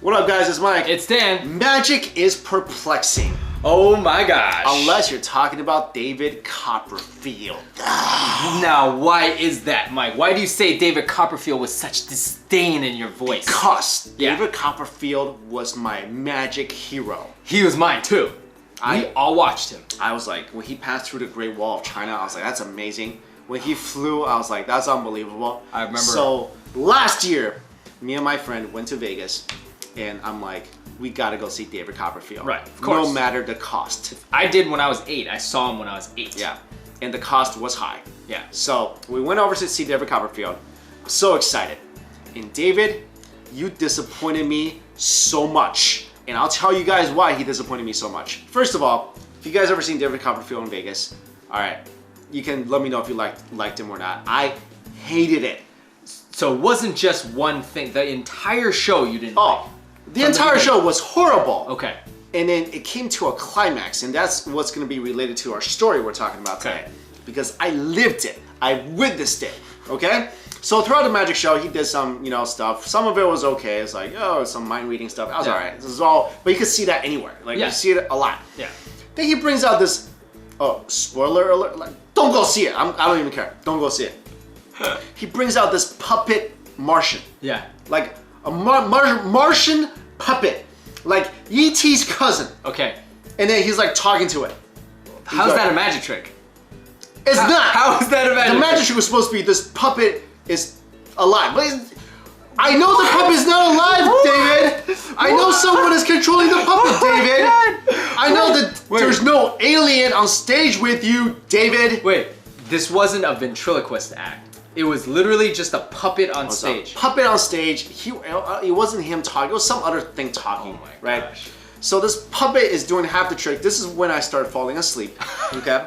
What up, guys? It's Mike. It's Dan. Magic is perplexing. Oh my gosh. Unless you're talking about David Copperfield. Now, why is that, Mike? Why do you say David Copperfield with such disdain in your voice? Because David Copperfield was my magic hero. He was mine too. We all watched him. I was like, when he passed through the Great Wall of China, I was like, that's amazing. When he flew, I was like, that's unbelievable. I remember. So last year, me and my friend went to Vegas, and I'm like, we gotta go see David Copperfield. Right, of course. No matter the cost. I did when I was 8. I saw him when I was 8. Yeah, and the cost was high. Yeah. So we went over to see David Copperfield. I'm so excited. And David, you disappointed me so much. And I'll tell you guys why he disappointed me so much. First of all, if you guys ever seen David Copperfield in Vegas, all right, you can let me know if you liked him or not. I hated it. So it wasn't just one thing. The entire show you didn't like. The entire show was horrible. Okay. And then it came to a climax, and that's what's going to be related to our story we're talking about today. Because I lived it. I witnessed it. Okay? So throughout the magic show, he did some, stuff. Some of it was okay. It's like, some mind reading stuff. That was all right. This is all, but you could see that anywhere. Like you see it a lot. Yeah. Then he brings out this, spoiler alert. Like, don't go see it. I don't even care. Don't go see it. He brings out this puppet Martian. Yeah. Like a Martian puppet. Like E.T.'s cousin. Okay. And then he's like talking to it. How's that a magic trick? It's not. How is that a magic trick? The magic trick was supposed to be this puppet is alive. But I know the puppet is not alive, David. I know someone is controlling the puppet, David. I know that there's no alien on stage with you, David. Wait, this wasn't a ventriloquist act. It was literally just a puppet on stage. A puppet on stage. It wasn't him talking. It was some other thing talking, right? Gosh. So this puppet is doing half the trick. This is when I start falling asleep. Okay.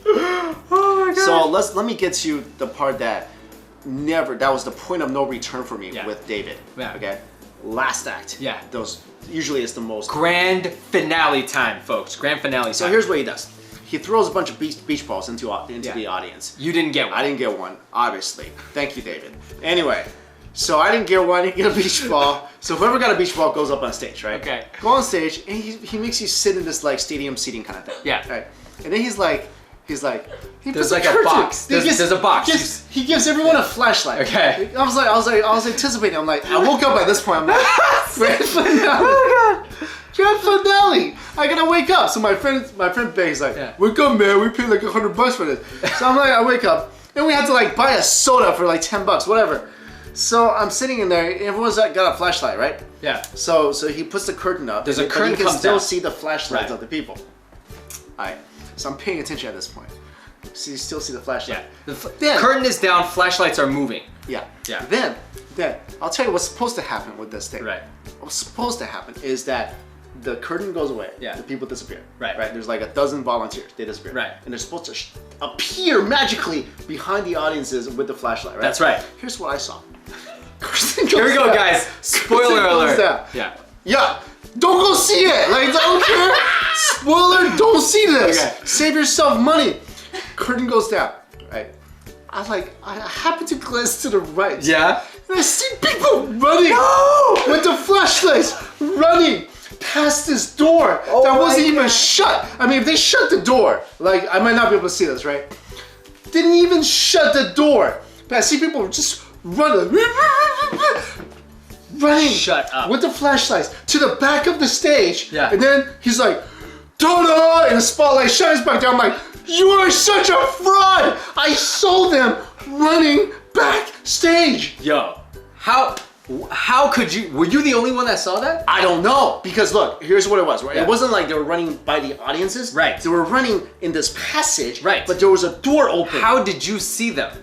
Oh my god. So let me get to the part that was the point of no return for me with David. Yeah. Okay. Last act. Yeah. Those usually is the most grand finale time, folks. Grand finale time. So here's what he does. He throws a bunch of beach balls into the audience. You didn't get one. I didn't get one, obviously. Thank you, David. Anyway, so I didn't get one. I didn't get a beach ball. So whoever got a beach ball goes up on stage, right? Okay. Go on stage, and he makes you sit in this like stadium seating kind of thing. Yeah. Right. And then he there's puts like a box. There's a box. He gives everyone a flashlight. Okay. I was anticipating. I'm like, I woke up at this point. I'm like, grand finale. Oh my god. Grand finale. I gotta wake up. So my friend Bag's like, wake up, man. We paid like $100 for this. So I'm like, I wake up, and we had to like buy a soda for like $10, whatever. So I'm sitting in there. Everyone's got a flashlight, right? Yeah. So he puts the curtain up. There's a curtain. You can still see the flashlights of the people. All right. So I'm paying attention at this point. So you still see the flashlight. Yeah. The curtain is down. Flashlights are moving. Yeah. Yeah. Then I'll tell you what's supposed to happen with this thing. Right. What's supposed to happen is that the curtain goes away. Yeah. The people disappear. Right. There's like a dozen volunteers. They disappear. Right. And they're supposed to appear magically behind the audiences with the flashlight. Right. That's right. Here's what I saw. Here we go, guys. Spoiler alert. Yeah. Yeah. Don't go see it. Like, don't care. Spoiler. Don't see this. Okay. Save yourself money. Curtain goes down. Right. I happen to glance to the right. Yeah. And I see people running with the flashlights, running past this door that wasn't even shut. I mean, if they shut the door, like, I might not be able to see this, right? Didn't even shut the door. But I see people just running. Shut up. With the flashlights to the back of the stage. Yeah. And then he's like, ta-da! And the spotlight shines back down. I'm like, you are such a fraud! I saw them running backstage. Yo, how could you? Were you the only one that saw that? I don't know, because look, here's what it was, right? Yeah. It wasn't like they were running by the audiences. Right. They were running in this passage. Right. But there was a door open. How did you see them?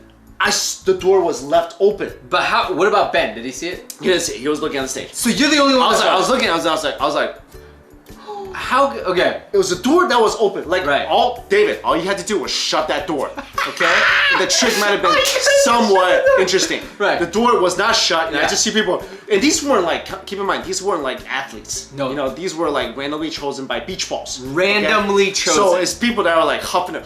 The door was left open. But how? What about Ben? Did he see it? He didn't see it. He was looking on the stage. So you're the only one. I was looking. I was like, how? Okay. It was a door that was open. Like, David, all you had to do was shut that door. Okay? The trick might have been somewhat interesting. Right. The door was not shut, and I just see people. And these weren't like, keep in mind, these weren't like athletes. No. These were like randomly chosen by beach balls. Randomly chosen. So it's people that are like huffing it,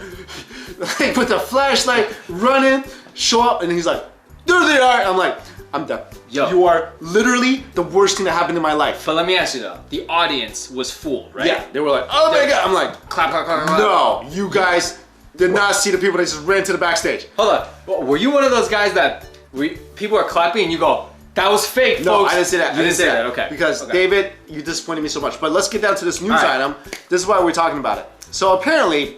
like with the flashlight, running, show up, and he's like, there they are. I'm like, I'm done. Yo. You are literally the worst thing that happened in my life. But let me ask you though, the audience was fooled, right? Yeah, they were like, oh my God. I'm like, clap, clap, clap, clap. no, you guys did not see the people that just ran to the backstage. Hold on. Well, were you one of those guys that people are clapping and you go, that was fake, No, folks? I didn't say that. You didn't say that, okay. Because okay. David, you disappointed me so much. But let's get down to this news item. This is why we're talking about it. So apparently,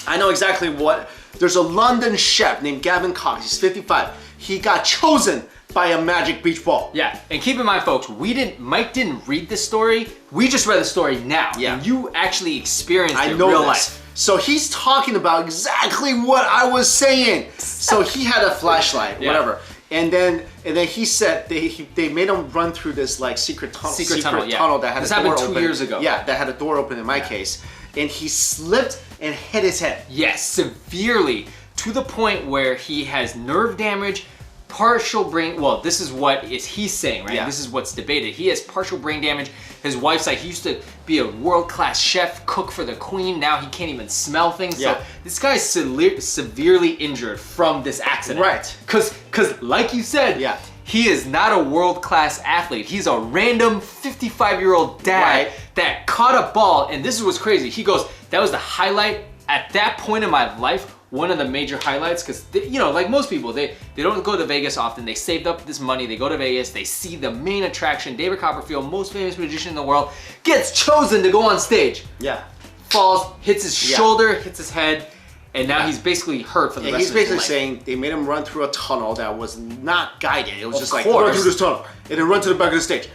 I know exactly what, there's a London chef named Gavin Cox. He's 55. He got chosen by a magic beach ball. Yeah, and keep in mind, folks, Mike didn't read this story. We just read the story now. Yeah. And you actually experienced it in know real this. life. So he's talking about exactly what I was saying. So he had a flashlight, whatever. And then he said they made him run through this like secret tunnel. Secret tunnel that had this a door happened 2 open. years ago. Yeah, that had a door open in my case. And he slipped and hit his head. Yes, severely, to the point where he has nerve damage, partial brain, well, this is what he's saying, right? Yeah. This is what's debated. He has partial brain damage. His wife's like, he used to be a world-class chef, cook for the queen. Now he can't even smell things. Yeah. So this guy's severely injured from this accident. Right. Cause like you said, he is not a world-class athlete. He's a random 55-year-old dad that caught a ball, and this is what's crazy. He goes, that was the highlight at that point in my life, one of the major highlights, because you know, like most people, they don't go to Vegas often. They saved up this money, they go to Vegas, they see the main attraction, David Copperfield, most famous magician in the world, gets chosen to go on stage. Yeah. Falls, hits his shoulder, hits his head, and now he's basically hurt for the rest of his life. He's basically saying they made him run through a tunnel that was not guided. It was just like, course. run through this tunnel and then run to the back of the stage.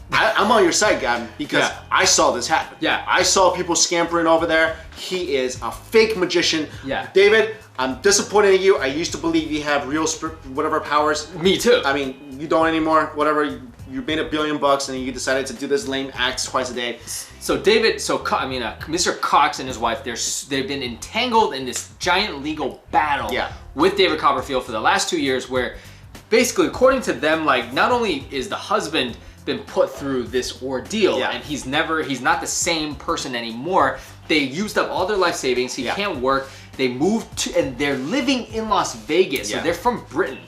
I'm on your side, Gavin, because I saw this happen. Yeah. I saw people scampering over there. He is a fake magician. Yeah. David, I'm disappointed in you. I used to believe you have real whatever powers. Me too. I mean, you don't anymore. Whatever. You made $1 billion and you decided to do this lame act twice a day. So Mr. Cox and his wife, they've been entangled in this giant legal battle with David Copperfield for the last 2 years, where basically, according to them, like, not only is the husband been put through this ordeal and he's not the same person anymore. They used up all their life savings. He can't work. They moved to, and they're living in Las Vegas. So they're from Britain,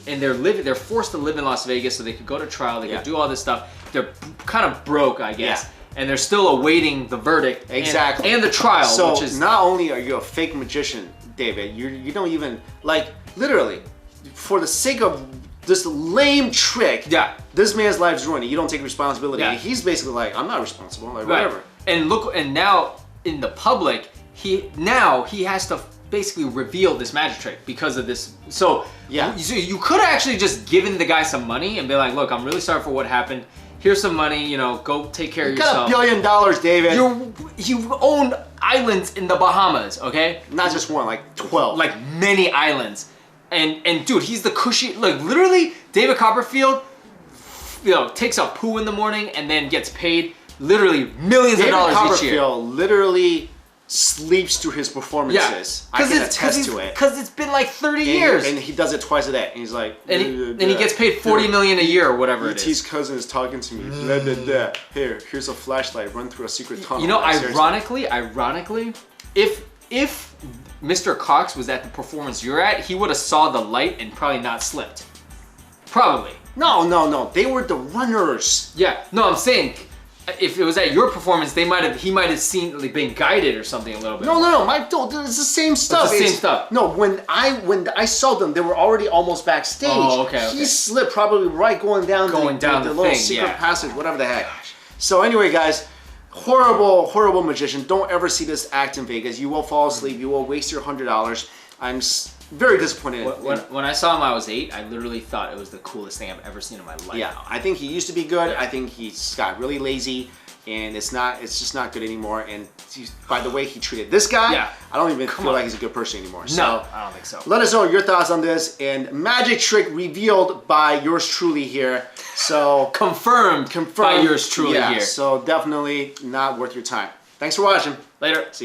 and they're forced to live in Las Vegas so they could go to trial. They could do all this stuff. They're kind of broke, I guess. And they're still awaiting the verdict and the trial. So which is, not only are you a fake magician, David, you don't even, like, literally, for the sake of this lame trick, this man's life's ruined. You don't take responsibility. He's basically like, I'm not responsible, like whatever. And look, and now in the public, he has to basically reveal this magic trick because of this. So you could have actually just given the guy some money and be like, look, I'm really sorry for what happened. Here's some money, you know, go take care of yourself. You got $1 billion, David. You own islands in the Bahamas, okay? Not just one, like 12. Like many islands. And dude, he's the cushy, like literally David Copperfield, you know, takes a poo in the morning and then gets paid literally millions of dollars each year. David Copperfield literally sleeps through his performances. I can attest to it. Because it's been like 30 years. And he does it twice a day. And he's like... And he gets paid $40 million a year or whatever it is. E.T.'s cousin is talking to me. Blah, blah, blah. Here's a flashlight. Run through a secret tunnel. You know, ironically, if Mr. Cox was at the performance you're at, he would have saw the light and probably not slipped. Probably. No. They were the runners. Yeah. No, I'm saying... If it was at your performance, he might have seen, like, been guided or something a little bit. No, Mike, it's the same stuff. It's the same stuff. No, when I saw them, they were already almost backstage. Oh, okay. He slipped probably right going down the little thing, secret passage, whatever the heck. So anyway, guys, horrible magician. Don't ever see this act in Vegas. You will fall asleep. You will waste your $100. I'm very disappointed. When I saw him, I was 8. I literally thought it was the coolest thing I've ever seen in my life. Yeah, I think he used to be good. I think he's got really lazy, and it's just not good anymore. And by the way he treated this guy, I don't even feel like he's a good person anymore. No, I don't think so. Let us know your thoughts on this, and magic trick revealed by yours truly here. So confirmed by yours truly here. So definitely not worth your time. Thanks for watching. Later. See you.